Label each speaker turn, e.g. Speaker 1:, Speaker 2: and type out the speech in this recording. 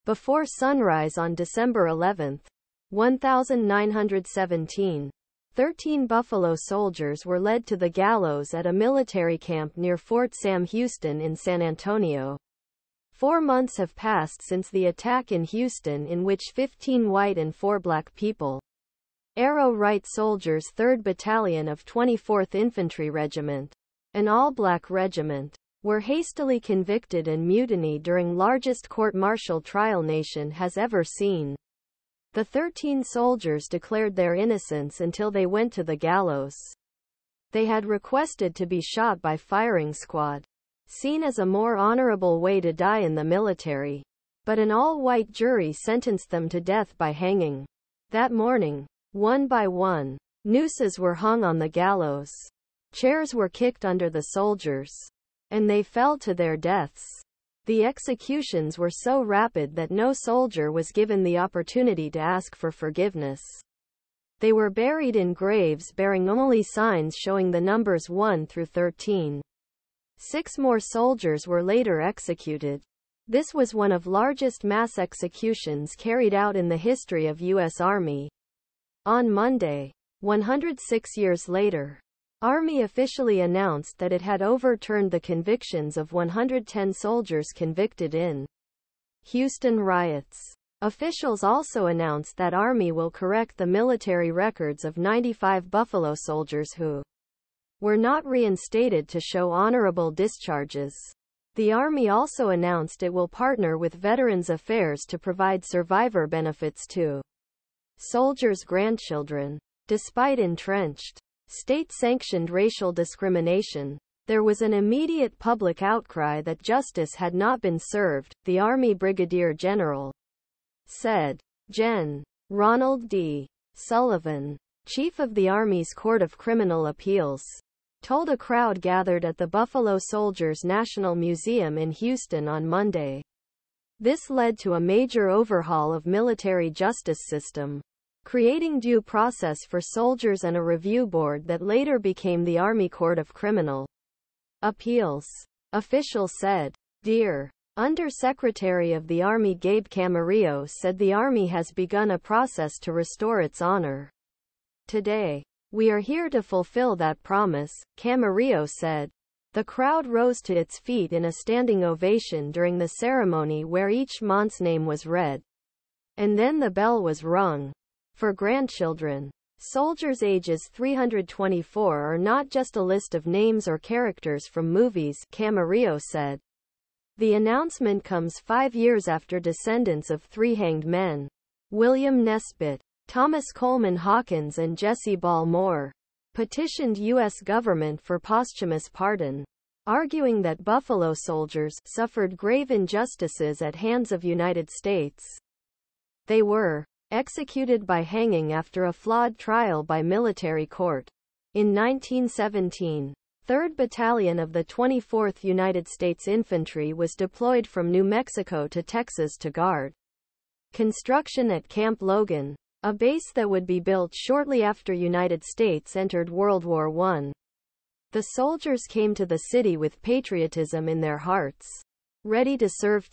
Speaker 1: Before sunrise on December 11, 1917, 13 Buffalo soldiers were led to the gallows at a military camp near Fort Sam Houston in San Antonio. 4 months have passed since the attack in Houston in which 15 white and 4 black people, ArrowRight Soldiers 3rd Battalion of 24th Infantry Regiment, an all-black regiment, were hastily convicted and mutiny during largest court-martial trial nation has ever seen. The 13 soldiers declared their innocence until they went to the gallows. They had requested to be shot by firing squad, seen as a more honorable way to die in the military, but an all-white jury sentenced them to death by hanging. That morning, one by one, nooses were hung on the gallows. Chairs were kicked under the soldiers, and they fell to their deaths. The executions were so rapid that no soldier was given the opportunity to ask for forgiveness. They were buried in graves bearing only signs showing the numbers 1 through 13. 6 more soldiers were later executed. This was one of the largest mass executions carried out in the history of U.S. Army. On Monday, 106 years later, Army officially announced that it had overturned the convictions of 110 soldiers convicted in Houston riots. Officials also announced that Army will correct the military records of 95 Buffalo soldiers who were not reinstated to show honorable discharges. The Army also announced it will partner with Veterans Affairs to provide survivor benefits to soldiers' grandchildren. Despite entrenched, state-sanctioned racial discrimination, there was an immediate public outcry that justice had not been served, the Army Brigadier General said. Gen. Ronald D. Sullivan, chief of the Army's Court of Criminal Appeals, told a crowd gathered at the Buffalo Soldiers National Museum in Houston on Monday. This led to a major overhaul of military justice system, creating due process for soldiers and a review board that later became the Army Court of Criminal Appeals. Officials said. Dear Undersecretary of the Army Gabe Camarillo said the Army has begun a process to restore its honor. Today, we are here to fulfill that promise, Camarillo said. The crowd rose to its feet in a standing ovation during the ceremony where each mont's name was read. And then the bell was rung. For grandchildren, soldiers ages 324 are not just a list of names or characters from movies, Camarillo said. The announcement comes 5 years after descendants of 3 hanged men, William Nesbit, Thomas Coleman Hawkins and Jesse Ball Moore, petitioned U.S. government for posthumous pardon, arguing that Buffalo soldiers suffered grave injustices at hands of United States. They were executed by hanging after a flawed trial by military court. In 1917, 3rd Battalion of the 24th United States Infantry was deployed from New Mexico to Texas to guard construction at Camp Logan, a base that would be built shortly after United States entered World War I. The soldiers came to the city with patriotism in their hearts, ready to serve.